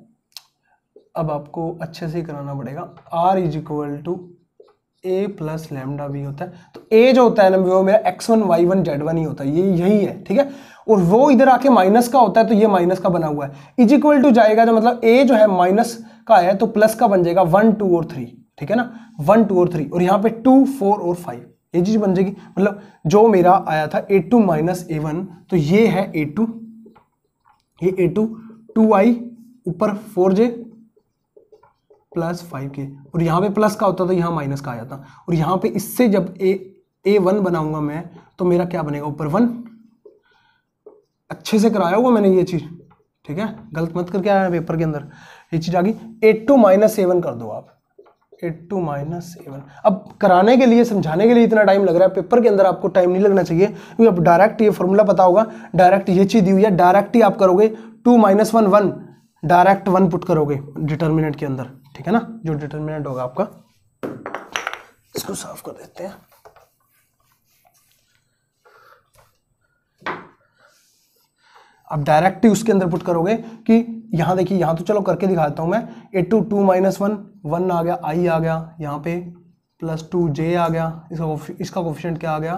अब आपको अच्छे से कराना पड़ेगा, r is equal to a plus lambda b होता है। तो a जो होता है ना, वो मेरा x1 y1 z1 ही होता है, ये यही है। ठीक है, और वो इधर आके माइनस का होता है, तो ये माइनस का बना हुआ है, इज इक्वल टू जाएगा, जो मतलब a जो है माइनस का है तो प्लस का बन जाएगा 1 2 और 3। ठीक है ना, 1 2 और 3, और यहाँ पे 2 4 और 5 ये चीज बन जाएगी। मतलब जो मेरा आया था a2 माइनस a1, तो ये है a2, ये a2 2i ऊपर 4j प्लस 5k, और यहाँ पे प्लस का होता तो यहाँ माइनस का आया था, और यहाँ पे इससे जब a1 बनाऊंगा मैं तो मेरा क्या बनेगा, ऊपर 1। अच्छे से कराया हुआ मैंने ये चीज, ठीक है, गलत मत करके आया पेपर के अंदर, ये चीज आ गई। a2 माइनस a1 कर दो आप, a2 माइनस a1। अब कराने के लिए, समझाने के लिए इतना टाइम लग रहा है, पेपर के अंदर आपको टाइम नहीं लगना चाहिए, क्योंकि अब डायरेक्ट ये फॉर्मूला पता होगा, डायरेक्ट ये चीज दी हुई है, डायरेक्ट ही आप करोगे 2 माइनस 1 1, डायरेक्ट 1 पुट करोगे डिटर्मिनेंट के अंदर। ठीक है ना, जो डिटर्मिनेंट होगा आपका, इसको साफ कर देते हैं। अब डायरेक्ट ही उसके अंदर पुट करोगे कि यहां देखिए, यहां तो चलो करके दिखा देता हूं मैं, a2 2 माइनस 1 1 आ गया, i आ गया, यहाँ पे प्लस 2j आ गया, इसका कोफिशिएंट क्या आ गया,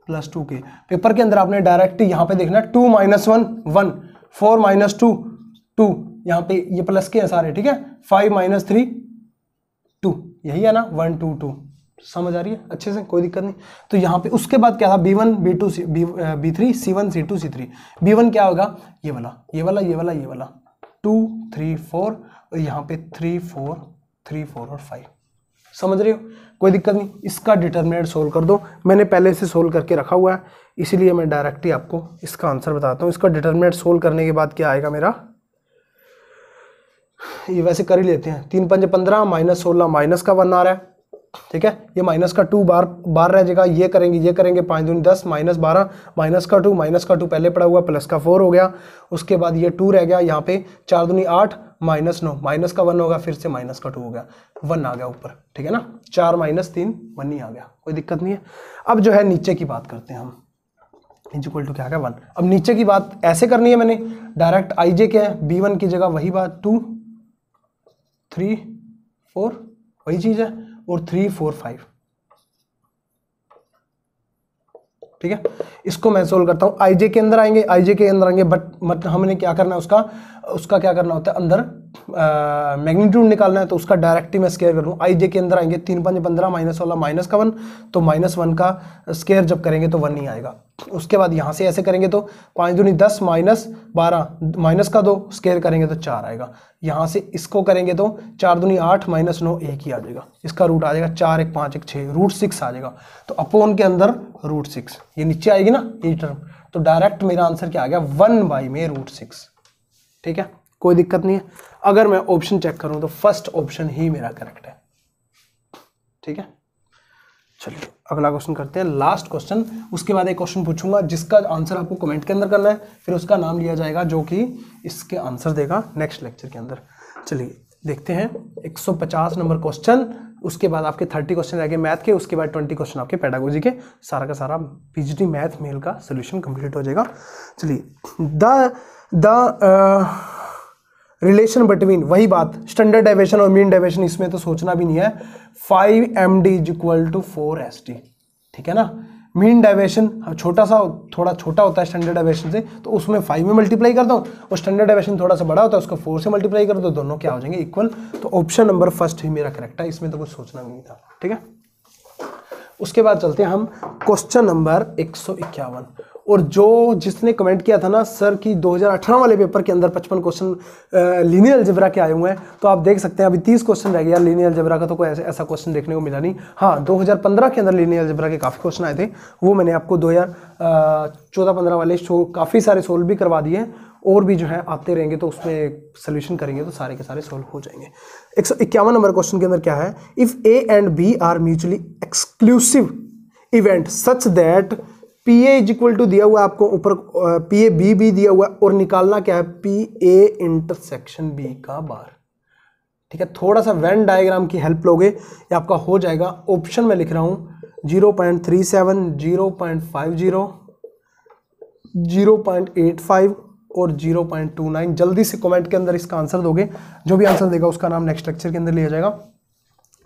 प्लस 2k। पेपर के अंदर आपने डायरेक्ट यहाँ पे देखना 2 माइनस 1 1 4 माइनस 2 2, यहाँ पे ये प्लस के हैं सारे। ठीक है, 5 माइनस 3 2, यही है ना, 1 2 2, समझ आ रही है अच्छे से, कोई दिक्कत नहीं। तो यहाँ पे उसके बाद क्या था, B1 B2 B3 C1 C2 C3। B1 क्या होगा, ये वाला ये वाला ये वाला ये वाला 2 3 4 और यहाँ पे 3 4 3 4 और 5। समझ रहे हो, कोई दिक्कत नहीं। इसका डिटर्मिनेंट सोल्व कर दो, मैंने पहले से सोल्व करके रखा हुआ है, इसीलिए मैं डायरेक्ट ही आपको इसका आंसर बताता हूँ। इसका डिटर्मिनेंट सोल्व करने के बाद क्या आएगा मेरा, ये वैसे कर ही लेते हैं। 3 5 15 माइनस 16 माइनस का 1 आ रहा है, ठीक है। ये माइनस का 2 बार रह जाएगा, ये करेंगे 5 दूनी 10 माइनस 12 माइनस का 2 पहले पड़ा हुआ प्लस का 4 हो गया। उसके बाद ये 2 रह गया, यहाँ पे 4 दूनी 8 माइनस 9 माइनस का 1 होगा, फिर से माइनस का 2 हो गया, 1 आ गया ऊपर, ठीक है ना। 4 माइनस 3 1 ही आ गया, कोई दिक्कत नहीं है। अब जो है नीचे की बात करते हैं हम, इज इक्वल टू क्या है 1। अब नीचे की बात ऐसे करनी है मैंने डायरेक्ट, IJ क्या है B1 की जगह वही बात 2 3 4 वही चीज है, और 3 4 5, ठीक है। इसको मैं सोल्व करता हूं, IJ के अंदर आएंगे, बट हमने क्या करना है, उसका क्या करना होता है, अंदर मैग्नीट्यूड निकालना है, तो उसका डायरेक्ट ही मैं स्क्वायर करूँ। IJ के अंदर आएंगे 3 5 15 माइनस 16 माइनस का 1, तो माइनस 1 का स्क्वायर जब करेंगे तो 1 ही आएगा। उसके बाद यहाँ से ऐसे करेंगे तो 5 दूनी 10 माइनस 12 माइनस का 2 स्क्वायर करेंगे तो 4 आएगा। यहाँ से इसको करेंगे तो 4 दूनी 8 माइनस 9 1 ही आ जाएगा, इसका रूट आ जाएगा 4 1 5 1 6 रूट 6 आ जाएगा। तो अपोन के अंदर रूट 6 ये नीचे आएगी ना ये टर्म, तो डायरेक्ट मेरा आंसर क्या आ गया 1 में रूट 6, ठीक है, कोई दिक्कत नहीं है। अगर मैं ऑप्शन चेक करूं तो फर्स्ट ऑप्शन ही मेरा करेक्ट है, ठीक है। चलिए अगला क्वेश्चन करते हैं, लास्ट क्वेश्चन। उसके बाद एक क्वेश्चन पूछूंगा जिसका आंसर आपको कमेंट के अंदर करना है, फिर उसका नाम लिया जाएगा जो कि इसके आंसर देगा नेक्स्ट लेक्चर के अंदर। चलिए देखते हैं 150 नंबर क्वेश्चन, उसके बाद आपके 30 क्वेश्चन रह गए मैथ के, उसके बाद 20 क्वेश्चन आपके पेडागोजी के। सारा का सारा PGT मैथ मेल का सोल्यूशन कंप्लीट हो जाएगा। चलिए द रिलेशन बिटवीन, वही बात स्टैंडर्ड डेविएशन और मीन डेविएशन, इसमें तो सोचना भी नहीं है। 5MD is equal to 4ST, ठीक है ना। मीन डेविएशन थोड़ा छोटा होता है स्टैंडर्ड डेविएशन से, तो उसमें 5 में मल्टीप्लाई करता हूँ, और स्टैंडर्ड डेविएशन थोड़ा सा बड़ा होता है उसको 4 से मल्टीप्लाई कर दो, दोनों क्या हो जाएंगे इक्वल। तो ऑप्शन नंबर फर्स्ट ही मेरा करेक्ट है, इसमें तो कुछ सोचना भी नहीं था, ठीक है। उसके बाद चलते हैं हम क्वेश्चन नंबर 151, और जिसने कमेंट किया था ना सर कि 2018 वाले पेपर के अंदर 55 क्वेश्चन लीनियर अलजेब्रा के आए हुए हैं, तो आप देख सकते हैं अभी 30 क्वेश्चन रह गया लीनियर अलजेब्रा का, तो कोई ऐसा क्वेश्चन देखने को मिला नहीं। हाँ 2015 के अंदर लीनियर अलजेब्रा के काफ़ी क्वेश्चन आए थे, वो मैंने आपको 2014-15 वाले काफ़ी सारे सोल्व भी करवा दिए, और भी जो है आते रहेंगे, तो उसमें सोल्यूशन करेंगे तो सारे के सारे सोल्व हो जाएंगे। 151 नंबर क्वेश्चन के अंदर क्या है, if A and B are mutually exclusive event such that PA is equal to दिया हुआ है आपको ऊपर, PA B भी दिया हुआ है, और निकालना क्या है PA इंटरसेक्शन B का बार, ठीक है। थोड़ा सा वेन डायग्राम की हेल्प लोगे ये आपका हो जाएगा। ऑप्शन में लिख रहा हूं 0.37 0.50 0.85 और 0.29। जल्दी से कमेंट के अंदर इसका आंसर दोगे, जो भी आंसर देगा उसका नाम नेक्स्ट लेक्चर के अंदर लिया जाएगा।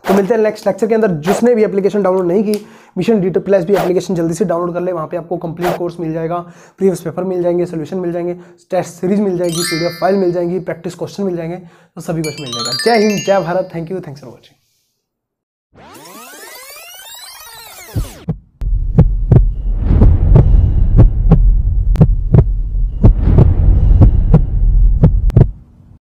तो मिलते हैं नेक्स्ट लेक्चर के अंदर। जिसने भी एप्लीकेशन डाउनलोड नहीं की, मिशन D2+ भी एप्लीकेशन जल्दी से डाउनलोड कर ले, वहाँ पे आपको कंप्लीट कोर्स मिल जाएगा, प्रीवियस पेपर मिल जाएंगे, सोल्यूशन मिल जाएंगे, टेस्ट सीरीज मिल जाएगी, PDF फाइल मिल जाएगी, प्रैक्टिस क्वेश्चन मिल जाएंगे, तो सभी कुछ मिल जाएगा। जय हिंद, जय Bharat, thank you, thanks for watching.